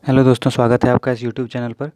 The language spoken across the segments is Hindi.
हेलो दोस्तों, स्वागत है आपका इस यूट्यूब चैनल पर।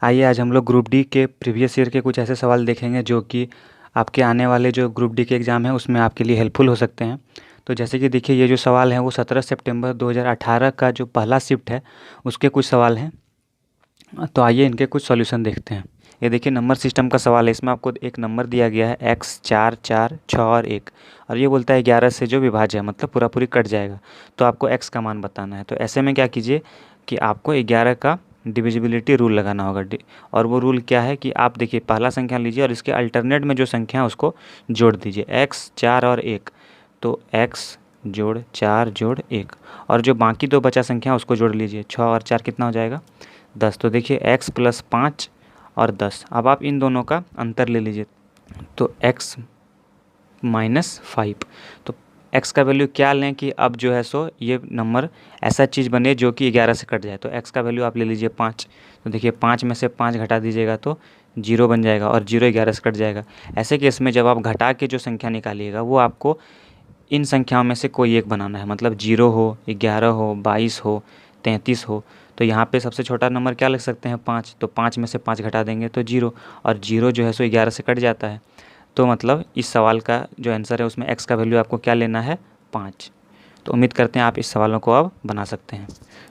आइए आज हम लोग ग्रुप डी के प्रीवियस ईयर के कुछ ऐसे सवाल देखेंगे जो कि आपके आने वाले जो ग्रुप डी के एग्ज़ाम है उसमें आपके लिए हेल्पफुल हो सकते हैं। तो जैसे कि देखिए, ये जो सवाल हैं वो 17 सितंबर 2018 का जो पहला शिफ्ट है उसके कुछ सवाल हैं। तो आइए इनके कुछ सॉल्यूशन देखते हैं। ये देखिए, नंबर सिस्टम का सवाल है। इसमें आपको एक नंबर दिया गया है x 4 4 6 और 1, और ये बोलता है 11 से जो विभाज्य है, मतलब पूरा पूरी कट जाएगा, तो आपको x का मान बताना है। तो ऐसे में क्या कीजिए कि आपको 11 का डिविजिबिलिटी रूल लगाना होगा। और वो रूल क्या है कि आप देखिए, पहला संख्या लीजिए और इसके अल्टरनेट में जो संख्या है उसको जोड़ दीजिए, x 4 और 1। तो x जोड़ 4 जोड़ 1, और जो बाकी दो बचा संख्या उसको जोड़ लीजिए। 6 और 4 कितना हो जाएगा? 10। तो देखिए, x प्लस 5 और 10। अब आप इन दोनों का अंतर ले लीजिए, तो x माइनस 5। तो x का वैल्यू क्या लें कि अब जो है सो ये नंबर ऐसा चीज़ बने जो कि 11 से कट जाए। तो x का वैल्यू आप ले लीजिए 5। तो देखिए, 5 में से 5 घटा दीजिएगा तो 0 बन जाएगा, और 0 11 से कट जाएगा। ऐसे केस में जब आप घटा के जो संख्या निकालिएगा वो आपको इन संख्याओं में से कोई एक बनाना है, मतलब 0 हो, 11 हो, 22 हो, 33 हो। तो यहाँ पे सबसे छोटा नंबर क्या लिख सकते हैं? 5। तो 5 में से 5 घटा देंगे तो 0, और 0 जो है सो 11 से कट जाता है। तो मतलब इस सवाल का जो आंसर है उसमें x का वैल्यू आपको क्या लेना है? 5। तो उम्मीद करते हैं आप इस सवालों को अब बना सकते हैं।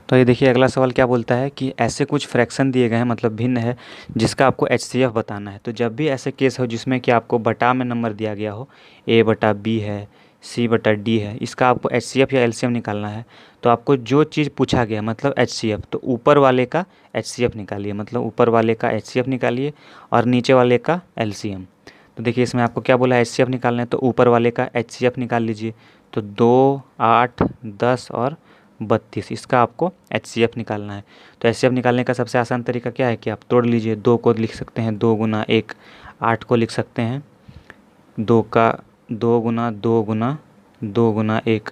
तो ये देखिए, अगला सवाल क्या बोलता है कि ऐसे कुछ फ्रैक्शन दिए गए हैं, मतलब भिन्न है, जिसका आपको HCF बताना है। तो जब भी ऐसे केस हो जिसमें कि आपको बटा में नंबर दिया गया हो, a बटा b है, c बटा d है, इसका आपको HCF या LCM निकालना है। तो आपको जो चीज़ पूछा गया मतलब HCF, तो ऊपर वाले का HCF निकालिए, मतलब ऊपर वाले का HCF निकालिए और नीचे वाले का LCM। तो देखिए, इसमें आपको क्या बोला है? HCF निकालना है, तो ऊपर वाले का HCF निकाल लीजिए। तो 2, 8, 10 और 32, इसका आपको HCF निकालना है। तो HCF निकालने का सबसे आसान तरीका क्या है कि आप तोड़ लीजिए। 2 को लिख सकते हैं 2 गुना 1, 8 को लिख सकते हैं 2 का 2 गुना 2 गुना 2 गुना 1,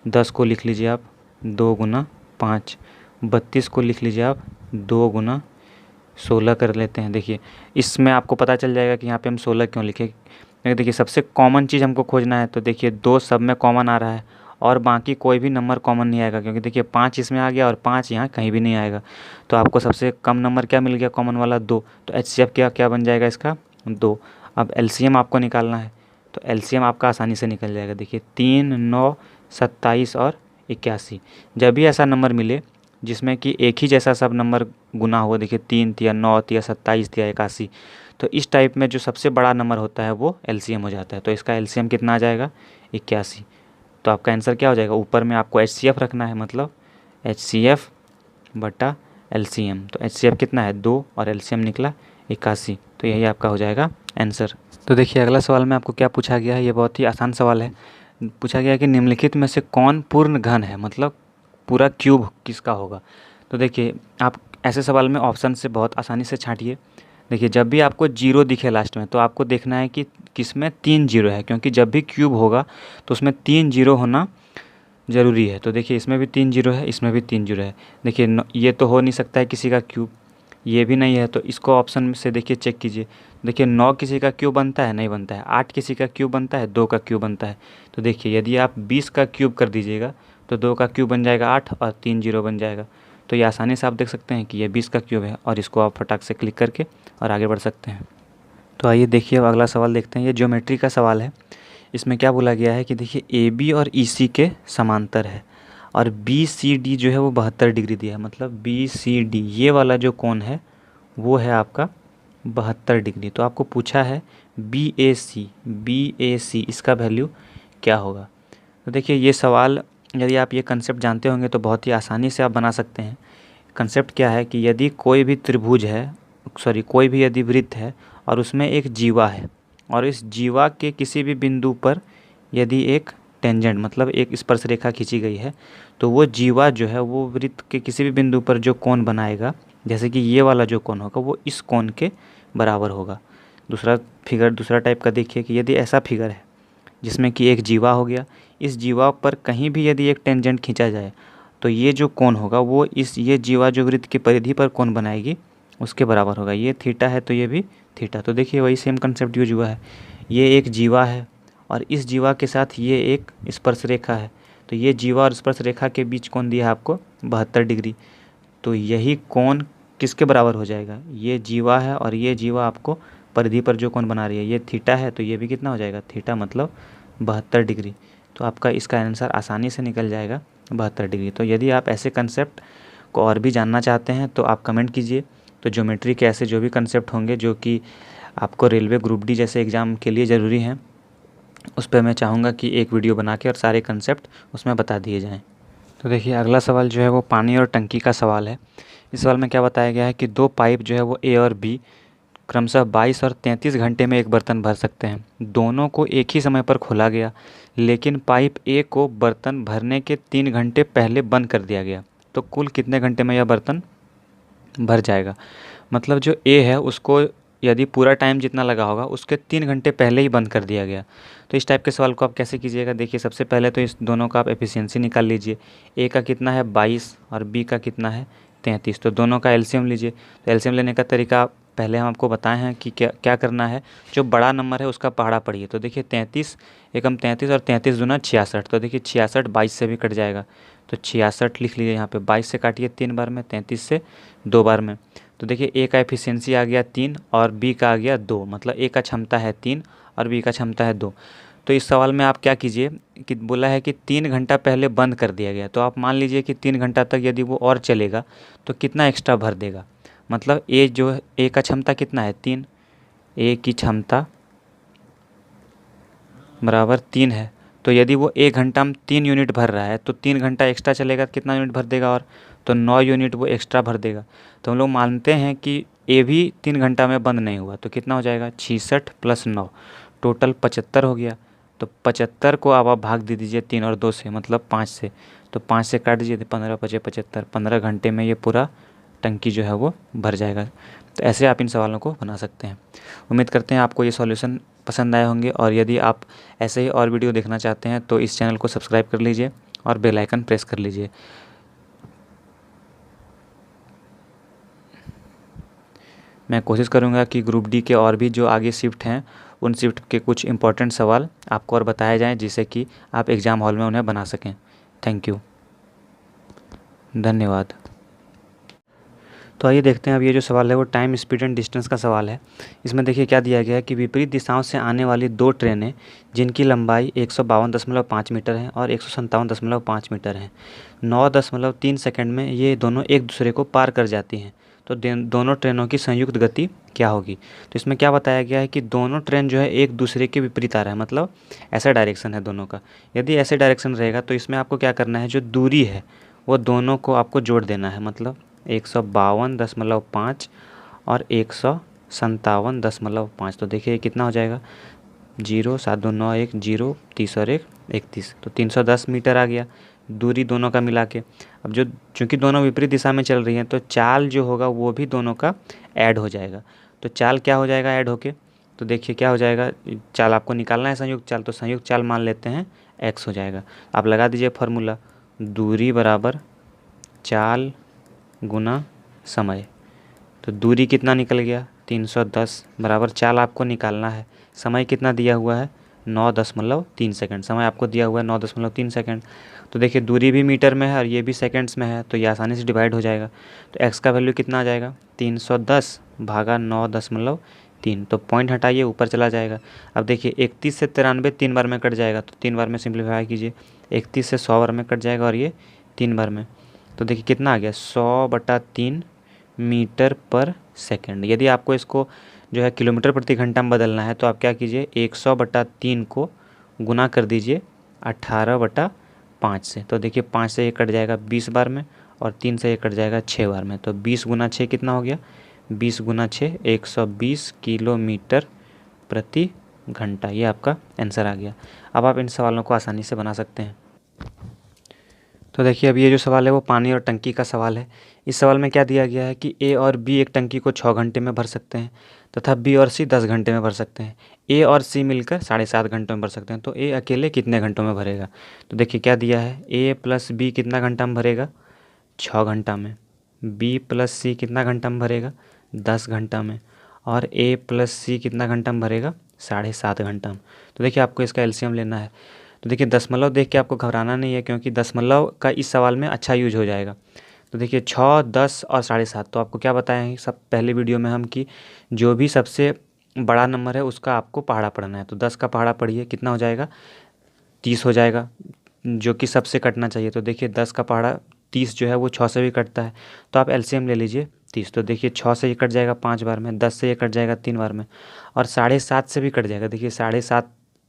10 को लिख लीजिए आप 2 गुना 5, 32 को लिख लीजिए आप 2 गुना 16 कर लेते हैं। देखिए, इसमें आपको पता चल जाएगा कि यहाँ पे हम 16 क्यों लिखे। देखिए, सबसे कॉमन चीज़ हमको खोजना है। तो देखिए, 2 सब में कॉमन आ रहा है और बाकी कोई भी नंबर कॉमन नहीं आएगा, क्योंकि देखिए 5 इसमें आ गया और 5 यहाँ कहीं भी नहीं आएगा। तो आपको सबसे कम नंबर क्या मिल गया? कॉमन वाला 2। तो HCF क्या क्या बन जाएगा इसका? 2। अब LCM आपको निकालना है। तो LCM आपका आसानी से निकल जाएगा। देखिए, 3, 9, 27 और 81। जब भी ऐसा नंबर मिले जिसमें कि एक ही जैसा सब नंबर गुना हो, देखिए 3 या 9 या 27 या 81, तो इस टाइप में जो सबसे बड़ा नंबर होता है वो LCM हो जाता है। तो इसका LCM कितना आ जाएगा? 81। तो आपका आंसर क्या हो जाएगा? ऊपर में आपको HCF रखना है, मतलब HCF बटा LCM। तो HCF कितना है? 2, और LCM निकला 81। तो यही आपका हो जाएगा आंसर। तो देखिए, अगला सवाल में आपको क्या पूछा गया है। ये बहुत ही आसान सवाल है। पूछा गया है कि निम्नलिखित में से कौन पूर्ण घन है, मतलब पूरा क्यूब किसका होगा। तो देखिए, आप ऐसे सवाल में ऑप्शन से बहुत आसानी से छांटिए। देखिए, जब भी आपको 0 दिखे लास्ट में तो आपको देखना है कि किसमें 3 0 है, क्योंकि जब भी क्यूब होगा तो उसमें 3 0 होना ज़रूरी है। तो देखिए, इसमें भी 3 0 है, इसमें भी 3 0 है। देखिए, ये तो हो नहीं सकता है किसी का क्यूब, ये भी नहीं है, तो इसको ऑप्शन से देखिए चेक कीजिए। देखिए, 9 किसी का क्यूब बनता है? नहीं बनता है। 8 किसी का क्यूब बनता है? 2 का क्यूब बनता है। तो देखिए, यदि आप 20 का क्यूब कर दीजिएगा तो 2 का क्यूब बन जाएगा 8 और 3 0 बन जाएगा। तो ये आसानी से आप देख सकते हैं कि ये 20 का क्यूब है, और इसको आप फटाक से क्लिक करके और आगे बढ़ सकते हैं। तो आइए देखिए, अब अगला सवाल देखते हैं। ये ज्योमेट्री का सवाल है। इसमें क्या बोला गया है कि देखिए, AB और EC के समांतर है, और BCD जो है वो 72 डिग्री दिया है, मतलब BCD ये वाला जो कोण है वो है आपका 72 डिग्री। तो आपको पूछा है BAC इसका वैल्यू क्या होगा। तो देखिए, ये सवाल यदि आप ये कंसेप्ट जानते होंगे तो बहुत ही आसानी से आप बना सकते हैं। कंसेप्ट क्या है कि यदि कोई भी त्रिभुज है, कोई भी यदि वृत्त है और उसमें एक जीवा है, और इस जीवा के किसी भी बिंदु पर यदि एक टेंजेंट मतलब एक स्पर्श रेखा खींची गई है, तो वो जीवा जो है वो वृत्त के किसी भी बिंदु पर जो कोण बनाएगा, जैसे कि ये वाला जो कोण होगा वो इस कोण के बराबर होगा। दूसरा टाइप का देखिए कि यदि ऐसा फिगर है जिसमें कि एक जीवा हो गया, इस जीवा पर कहीं भी यदि एक टेंजेंट खींचा जाए तो ये जो कोण होगा वो ये जीवा जो वृत्त की परिधि पर कोण बनाएगी उसके बराबर होगा। ये थीटा है तो ये भी थीटा। तो देखिए, वही सेम कंसेप्ट यूज हुआ है। ये एक जीवा है और इस जीवा के साथ ये एक स्पर्श रेखा है, तो ये जीवा और स्पर्श रेखा के बीच कोण दिया है आपको 72 डिग्री। तो यही कोण किसके बराबर हो जाएगा, ये जीवा है और ये जीवा आपको परिधि पर जो कोण बना रही है ये थीटा है, तो ये भी कितना हो जाएगा, थीटा मतलब 72 डिग्री। तो आपका इसका आंसर आसानी से निकल जाएगा 72 डिग्री। तो यदि आप ऐसे कंसेप्ट को और भी जानना चाहते हैं तो आप कमेंट कीजिए। तो ज्योमेट्री के ऐसे जो भी कंसेप्ट होंगे जो कि आपको रेलवे ग्रुप डी जैसे एग्ज़ाम के लिए ज़रूरी हैं, उस पर मैं चाहूँगा कि एक वीडियो बना के और सारे कंसेप्ट उसमें बता दिए जाएँ। तो देखिए अगला सवाल जो है वो पानी और टंकी का सवाल है। इस सवाल में क्या बताया गया है कि दो पाइप जो है वो ए और बी क्रमशः 22 और 33 घंटे में एक बर्तन भर सकते हैं। दोनों को एक ही समय पर खोला गया, लेकिन पाइप ए को बर्तन भरने के 3 घंटे पहले बंद कर दिया गया। तो कुल कितने घंटे में यह बर्तन भर जाएगा। मतलब जो ए है उसको यदि पूरा टाइम जितना लगा होगा उसके 3 घंटे पहले ही बंद कर दिया गया। तो इस टाइप के सवाल को आप कैसे कीजिएगा, देखिए सबसे पहले तो इस दोनों का आप एफिशिएंसी निकाल लीजिए। ए का कितना है 22 और बी का कितना है 33, तो दोनों का एलसीएम लीजिए। तो एलसीएम लेने का तरीका पहले हम आपको बताए हैं कि क्या क्या करना है। जो बड़ा नंबर है उसका पहाड़ा पढ़िए। तो देखिए 33 एकम 33 और 33 दूना 66। तो देखिए 66 22 से भी कट जाएगा, तो 66 लिख लीजिए यहाँ पे। 22 से काटिए 3 बार में, 33 से 2 बार में। तो देखिए ए का एफिशिएंसी आ गया 3 और बी का आ गया 2, मतलब ए का क्षमता है 3 और बी का क्षमता है 2। तो इस सवाल में आप क्या कीजिए कि बोला है कि 3 घंटा पहले बंद कर दिया गया, तो आप मान लीजिए कि 3 घंटा तक यदि वो और चलेगा तो कितना एक्स्ट्रा भर देगा। मतलब ए जो है, ए का क्षमता कितना है 3, ए की क्षमता बराबर 3 है। तो यदि वो 1 घंटा में 3 यूनिट भर रहा है तो 3 घंटा एक्स्ट्रा चलेगा, कितना यूनिट भर देगा और, तो 9 यूनिट वो एक्स्ट्रा भर देगा। तो हम लोग मानते हैं कि ए भी 3 घंटा में बंद नहीं हुआ, तो कितना हो जाएगा 66 + 9 टोटल 75 हो गया। तो 75 को आप भाग दे दीजिए 3 और 2 से, मतलब 5 से। तो 5 से काट दीजिए, 15 × 5 = 75। 15 घंटे में ये पूरा टंकी जो है वो भर जाएगा। तो ऐसे आप इन सवालों को बना सकते हैं। उम्मीद करते हैं आपको ये सॉल्यूशन पसंद आए होंगे, और यदि आप ऐसे ही और वीडियो देखना चाहते हैं तो इस चैनल को सब्सक्राइब कर लीजिए और बेल आइकन प्रेस कर लीजिए। मैं कोशिश करूंगा कि ग्रुप डी के और भी जो आगे शिफ्ट हैं उन शिफ्ट के कुछ इंपॉर्टेंट सवाल आपको और बताए जाएं, जिससे कि आप एग्ज़ाम हॉल में उन्हें बना सकें। थैंक यू, धन्यवाद। तो आइए देखते हैं अब ये जो सवाल है वो टाइम, स्पीड एंड डिस्टेंस का सवाल है। इसमें देखिए क्या दिया गया है कि विपरीत दिशाओं से आने वाली दो ट्रेनें जिनकी लंबाई 152.5 मीटर है और 157.5 मीटर है, 9.3 सेकंड में ये दोनों एक दूसरे को पार कर जाती हैं। तो दोनों ट्रेनों की संयुक्त गति क्या होगी। तो इसमें क्या बताया गया है कि दोनों ट्रेन जो है एक दूसरे के विपरीत आ रहा है, मतलब ऐसा डायरेक्शन है दोनों का। यदि ऐसे डायरेक्शन रहेगा तो इसमें आपको क्या करना है, जो दूरी है वो दोनों को आपको जोड़ देना है। मतलब 152.5 और 157.5। तो देखिए कितना हो जाएगा, 0 7 2 9 1 0 30 और 1 31, तो 310 मीटर आ गया दूरी दोनों का मिला के। अब जो चूँकि दोनों विपरीत दिशा में चल रही हैं तो चाल जो होगा वो भी दोनों का ऐड हो जाएगा। तो चाल क्या हो जाएगा ऐड होके, तो देखिए क्या हो जाएगा, चाल आपको निकालना है संयुक्त चाल, तो संयुक्त चाल मान लेते हैं x हो जाएगा। आप लगा दीजिए फार्मूला, दूरी बराबर चाल गुना समय। तो दूरी कितना निकल गया 310 बराबर चाल आपको निकालना है, समय कितना दिया हुआ है 9.3 सेकंड, समय आपको दिया हुआ है 9.3 सेकंड। तो देखिए दूरी भी मीटर में है और ये भी सेकंड्स में है, तो ये आसानी से डिवाइड हो जाएगा। तो x का वैल्यू कितना आ जाएगा 310 भागा 9.3, तो पॉइंट हटाइए ऊपर चला जाएगा। अब देखिए 31 से 93 3 बार में कट जाएगा, तो 3 बार में सिंप्लीफाई कीजिए। 31 से 100 बार में कट जाएगा और ये 3 बार में, तो देखिए कितना आ गया 100/3 मीटर पर सेकंड। यदि आपको इसको जो है किलोमीटर प्रति घंटा में बदलना है तो आप क्या कीजिए 100/3 को गुना कर दीजिए 18/5 से। तो देखिए 5 से ये कट जाएगा 20 बार में और 3 से ये कट जाएगा 6 बार में। तो 20 × 6 कितना हो गया, 20 × 6 120 किलोमीटर प्रति घंटा। ये आपका आंसर आ गया। अब आप इन सवालों को आसानी से बना सकते हैं। तो देखिए अब ये जो सवाल है वो पानी और टंकी का सवाल है। इस सवाल में क्या दिया गया है कि ए और बी एक टंकी को 6 घंटे में भर सकते हैं तथा बी और सी 10 घंटे में भर सकते हैं। ए और सी मिलकर 7.5 घंटों में भर सकते हैं, तो ए अकेले कितने घंटों में भरेगा। तो देखिए क्या दिया है, ए प्लस बी कितना घंटा में भरेगा 6 घंटा में, बी प्लस सी कितना घंटा में भरेगा 10 घंटा में, और ए प्लस सी कितना घंटा में भरेगा 7.5 घंटा में। तो देखिए आपको इसका एलसीएम लेना है। तो देखिए दशमलव देख के आपको घबराना नहीं है, क्योंकि दशमलव का इस सवाल में अच्छा यूज हो जाएगा। तो देखिए 6, 10 और 7.5। तो आपको क्या बताया है सब पहले वीडियो में हम कि जो भी सबसे बड़ा नंबर है उसका आपको पहाड़ा पढ़ना है। तो 10 का पहाड़ा पढ़िए, कितना हो जाएगा? 30 हो जाएगा, जो कि सबसे कटना चाहिए। तो देखिए 10 का पहाड़ा 30 जो है वो 6 से भी कटता है, तो आप एलसीएम ले लीजिए 30। तो देखिए 6 से ये कट जाएगा 5 बार में, 10 से ये कट जाएगा 3 बार में, और 7.5 से भी कट जाएगा। देखिए 7.5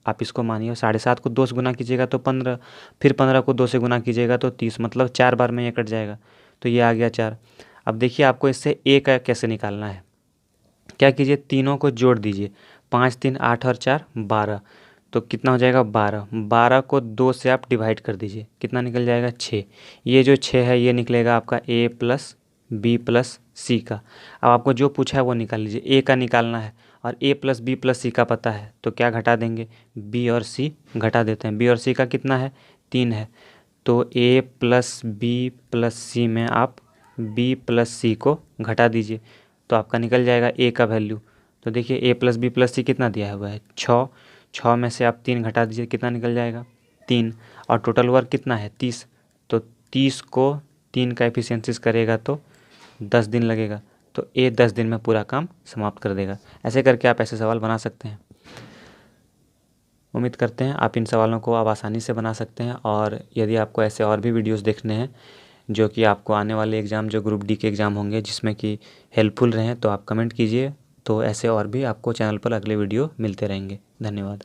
आप इसको मानिए, 7.5 को 2 से गुना कीजिएगा तो 15, फिर 15 को 2 से गुना कीजिएगा तो 30, मतलब 4 बार में ये कट जाएगा। तो ये आ गया 4। अब देखिए आपको इससे ए का कैसे निकालना है। क्या कीजिए, तीनों को जोड़ दीजिए, 5, 3, 8 और 4, 12। तो कितना हो जाएगा? 12। 12 को 2 से आप डिवाइड कर दीजिए, कितना निकल जाएगा? 6। ये जो 6 है ये निकलेगा आपका ए प्लस बी प्लस सी का। अब आपको जो पूछा है वो निकाल लीजिए, ए का निकालना है और ए प्लस बी प्लस सी का पता है, तो क्या घटा देंगे? बी और सी घटा देते हैं। बी और सी का कितना है? 3 है। तो ए प्लस बी प्लस सी में आप बी प्लस सी को घटा दीजिए, तो आपका निकल जाएगा ए का वैल्यू। तो देखिए ए प्लस बी प्लस सी कितना दिया हुआ है? 6। 6 में से आप 3 घटा दीजिए, कितना निकल जाएगा? 3। और टोटल वर्क कितना है? 30। तो 30 को 3 का एफिशिएंसीज करेगा तो 10 दिन लगेगा। तो ए 10 दिन में पूरा काम समाप्त कर देगा। ऐसे करके आप ऐसे सवाल बना सकते हैं। उम्मीद करते हैं आप इन सवालों को आप आसानी से बना सकते हैं। और यदि आपको ऐसे और भी वीडियोस देखने हैं जो कि आपको आने वाले एग्ज़ाम, जो ग्रुप डी के एग्ज़ाम होंगे, जिसमें कि हेल्पफुल रहें, तो आप कमेंट कीजिए। तो ऐसे और भी आपको चैनल पर अगले वीडियो मिलते रहेंगे। धन्यवाद।